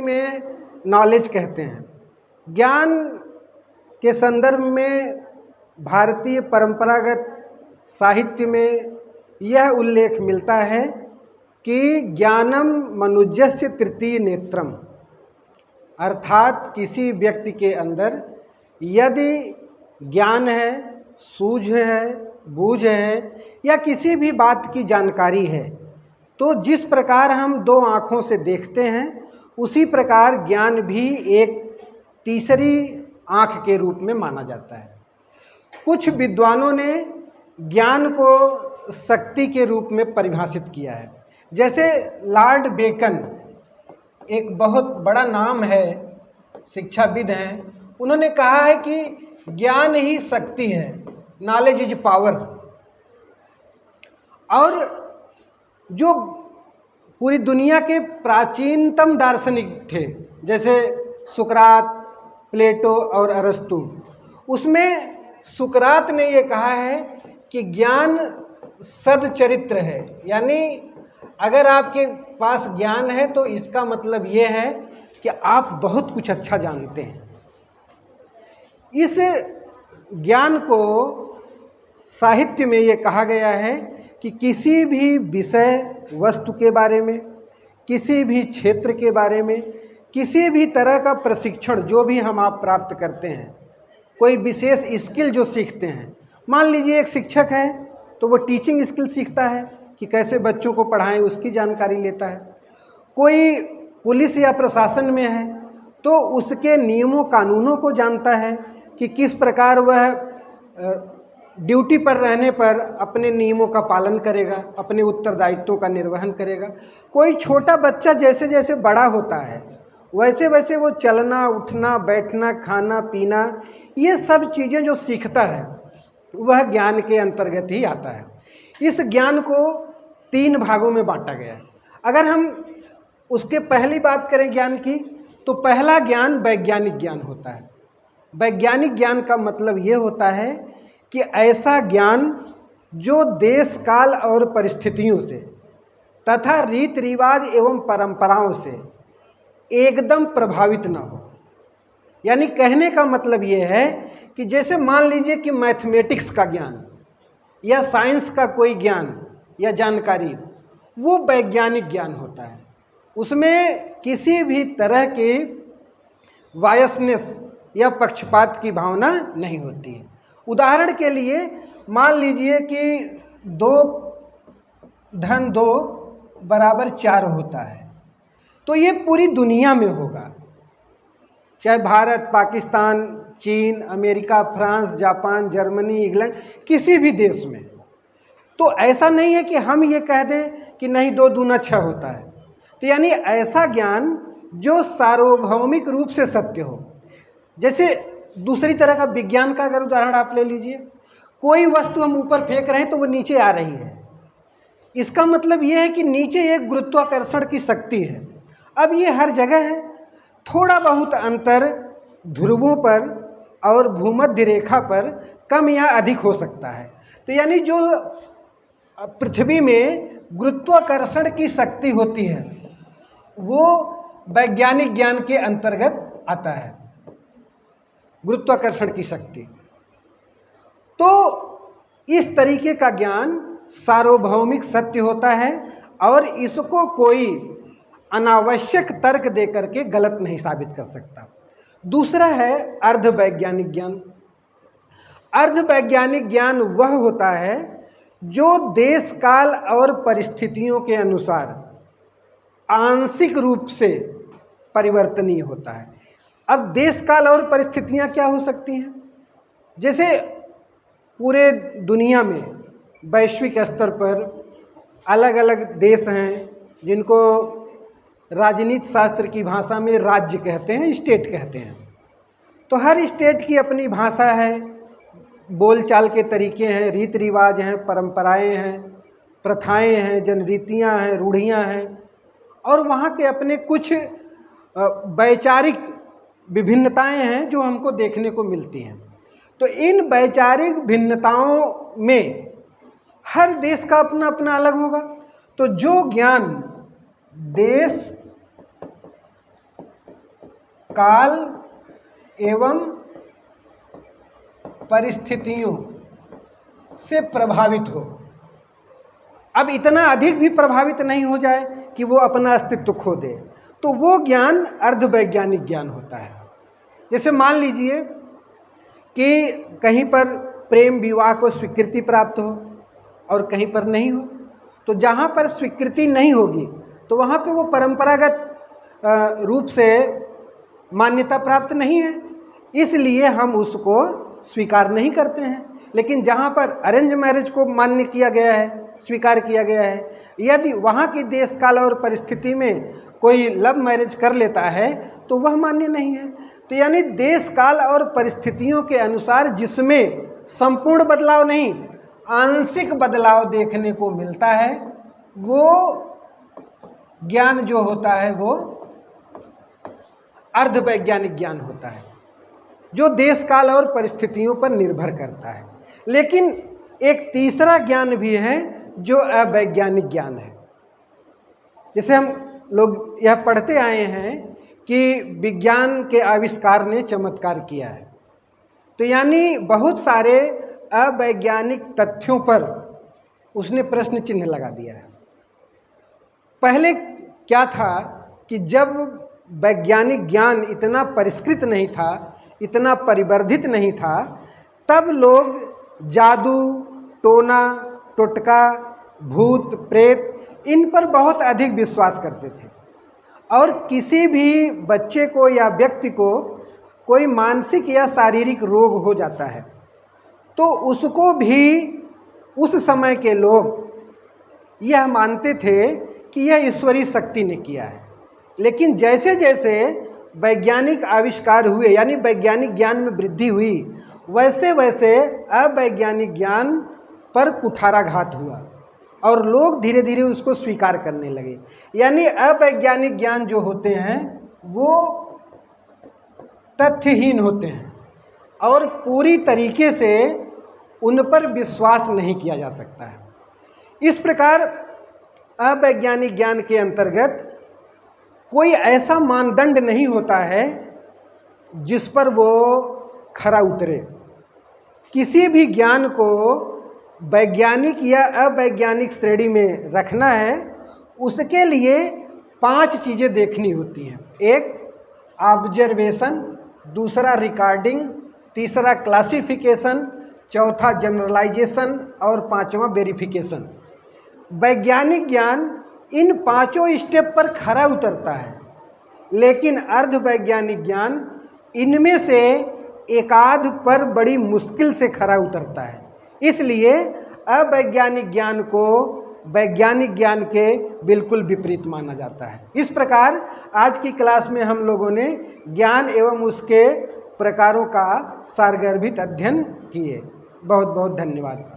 में नॉलेज कहते हैं। ज्ञान के संदर्भ में भारतीय परंपरागत साहित्य में यह उल्लेख मिलता है कि ज्ञानम मनुजस्य तृतीय नेत्रम, अर्थात किसी व्यक्ति के अंदर यदि ज्ञान है, सूझ है, बूझ है या किसी भी बात की जानकारी है तो जिस प्रकार हम दो आँखों से देखते हैं उसी प्रकार ज्ञान भी एक तीसरी आँख के रूप में माना जाता है। कुछ विद्वानों ने ज्ञान को शक्ति के रूप में परिभाषित किया है। जैसे लॉर्ड बेकन, एक बहुत बड़ा नाम है, शिक्षाविद हैं, उन्होंने कहा है कि ज्ञान ही शक्ति है, नॉलेज इज पावर। और जो पूरी दुनिया के प्राचीनतम दार्शनिक थे जैसे सुकरात, प्लेटो और अरस्तु, उसमें सुकरात ने ये कहा है कि ज्ञान सदचरित्र है, यानी अगर आपके पास ज्ञान है तो इसका मतलब ये है कि आप बहुत कुछ अच्छा जानते हैं। इस ज्ञान को साहित्य में ये कहा गया है कि किसी भी विषय वस्तु के बारे में, किसी भी क्षेत्र के बारे में, किसी भी तरह का प्रशिक्षण जो भी हम आप प्राप्त करते हैं, कोई विशेष स्किल जो सीखते हैं, मान लीजिए एक शिक्षक है तो वो टीचिंग स्किल सीखता है कि कैसे बच्चों को पढ़ाएं, उसकी जानकारी लेता है। कोई पुलिस या प्रशासन में है तो उसके नियमों कानूनों को जानता है कि किस प्रकार वह ड्यूटी पर रहने पर अपने नियमों का पालन करेगा, अपने उत्तरदायित्वों का निर्वहन करेगा। कोई छोटा बच्चा जैसे जैसे बड़ा होता है वैसे वैसे वो चलना, उठना, बैठना, खाना, पीना, ये सब चीज़ें जो सीखता है वह ज्ञान के अंतर्गत ही आता है। इस ज्ञान को 3 भागों में बांटा गया है। अगर हम उसके पहली बात करें ज्ञान की, तो पहला ज्ञान वैज्ञानिक ज्ञान होता है। वैज्ञानिक ज्ञान का मतलब ये होता है कि ऐसा ज्ञान जो देश काल और परिस्थितियों से तथा रीति रिवाज एवं परंपराओं से एकदम प्रभावित न हो। यानी कहने का मतलब ये है कि जैसे मान लीजिए कि मैथमेटिक्स का ज्ञान या साइंस का कोई ज्ञान या जानकारी, वो वैज्ञानिक ज्ञान होता है। उसमें किसी भी तरह की बायसनेस या पक्षपात की भावना नहीं होती है। उदाहरण के लिए मान लीजिए कि 2 धन 2 बराबर 4 होता है, तो ये पूरी दुनिया में होगा, चाहे भारत, पाकिस्तान, चीन, America, France, Japan, Germany, England, किसी भी देश में। तो ऐसा नहीं है कि हम ये कह दें कि नहीं 2 दूना 6 होता है। तो यानी ऐसा ज्ञान जो सार्वभौमिक रूप से सत्य हो। जैसे दूसरी तरह का विज्ञान का अगर उदाहरण आप ले लीजिए, कोई वस्तु हम ऊपर फेंक रहे हैं तो वो नीचे आ रही है, इसका मतलब ये है कि नीचे एक गुरुत्वाकर्षण की शक्ति है। अब ये हर जगह है, थोड़ा बहुत अंतर ध्रुवों पर और भूमध्य रेखा पर कम या अधिक हो सकता है। तो यानी जो पृथ्वी में गुरुत्वाकर्षण की शक्ति होती है वो वैज्ञानिक ज्ञान के अंतर्गत आता है, गुरुत्वाकर्षण की शक्ति। तो इस तरीके का ज्ञान सार्वभौमिक सत्य होता है और इसको कोई अनावश्यक तर्क दे करके गलत नहीं साबित कर सकता। दूसरा है अर्धवैज्ञानिक ज्ञान। अर्धवैज्ञानिक ज्ञान वह होता है जो देश काल और परिस्थितियों के अनुसार आंशिक रूप से परिवर्तनीय होता है। अब देश काल और परिस्थितियां क्या हो सकती हैं? जैसे पूरे दुनिया में वैश्विक स्तर पर अलग अलग देश हैं जिनको राजनीति शास्त्र की भाषा में राज्य कहते हैं, स्टेट कहते हैं। तो हर स्टेट की अपनी भाषा है, बोलचाल के तरीके हैं, रीति रिवाज हैं, परंपराएं हैं, प्रथाएं हैं, जनरीतियां हैं, रूढ़ियां हैं और वहाँ के अपने कुछ वैचारिक विभिन्नताएं हैं जो हमको देखने को मिलती हैं। तो इन वैचारिक भिन्नताओं में हर देश का अपना अपना अलग होगा। तो जो ज्ञान देश काल एवं परिस्थितियों से प्रभावित हो। अब इतना अधिक भी प्रभावित नहीं हो जाए कि वो अपना अस्तित्व खो दे, तो वो ज्ञान अर्धवैज्ञानिक ज्ञान होता है। जैसे मान लीजिए कि कहीं पर प्रेम विवाह को स्वीकृति प्राप्त हो और कहीं पर नहीं हो, तो जहाँ पर स्वीकृति नहीं होगी तो वहाँ पे वो परंपरागत रूप से मान्यता प्राप्त नहीं है, इसलिए हम उसको स्वीकार नहीं करते हैं। लेकिन जहाँ पर अरेंज मैरिज को मान्य किया गया है, स्वीकार किया गया है, यदि वहाँ की देश काल और परिस्थिति में कोई लव मैरिज कर लेता है तो वह मान्य नहीं है। तो यानी देश काल और परिस्थितियों के अनुसार जिसमें संपूर्ण बदलाव नहीं, आंशिक बदलाव देखने को मिलता है, वो ज्ञान जो होता है वो अर्धवैज्ञानिक ज्ञान होता है, जो देश काल और परिस्थितियों पर निर्भर करता है। लेकिन एक तीसरा ज्ञान भी है जो अवैज्ञानिक ज्ञान है। जैसे हम लोग यह पढ़ते आए हैं कि विज्ञान के आविष्कार ने चमत्कार किया है, तो यानी बहुत सारे अवैज्ञानिक तथ्यों पर उसने प्रश्न चिन्ह लगा दिया है। पहले क्या था कि जब वैज्ञानिक ज्ञान इतना परिष्कृत नहीं था, इतना परिवर्धित नहीं था, तब लोग जादू, टोना, टोटका, भूत, प्रेत इन पर बहुत अधिक विश्वास करते थे। और किसी भी बच्चे को या व्यक्ति को कोई मानसिक या शारीरिक रोग हो जाता है तो उसको भी उस समय के लोग यह मानते थे कि यह ईश्वरीय शक्ति ने किया है। लेकिन जैसे जैसे वैज्ञानिक आविष्कार हुए, यानी वैज्ञानिक ज्ञान में वृद्धि हुई, वैसे वैसे अवैज्ञानिक ज्ञान पर कुठाराघात हुआ और लोग धीरे धीरे उसको स्वीकार करने लगे। यानी अवैज्ञानिक ज्ञान जो होते हैं वो तथ्यहीन होते हैं और पूरी तरीके से उन पर विश्वास नहीं किया जा सकता है। इस प्रकार अवैज्ञानिक ज्ञान के अंतर्गत कोई ऐसा मानदंड नहीं होता है जिस पर वो खरा उतरे। किसी भी ज्ञान को वैज्ञानिक या अवैज्ञानिक श्रेणी में रखना है, उसके लिए 5 चीज़ें देखनी होती हैं। एक ऑब्जर्वेशन, दूसरा रिकॉर्डिंग, तीसरा क्लासिफिकेशन, चौथा जनरलाइजेशन और 5वां वेरिफिकेशन। वैज्ञानिक ज्ञान इन 5 स्टेप पर खरा उतरता है, लेकिन अर्धवैज्ञानिक ज्ञान इनमें से एकाध पर बड़ी मुश्किल से खरा उतरता है। इसलिए अवैज्ञानिक ज्ञान को वैज्ञानिक ज्ञान के बिल्कुल विपरीत माना जाता है। इस प्रकार आज की क्लास में हम लोगों ने ज्ञान एवं उसके प्रकारों का सारगर्भित अध्ययन किए। बहुत बहुत धन्यवाद।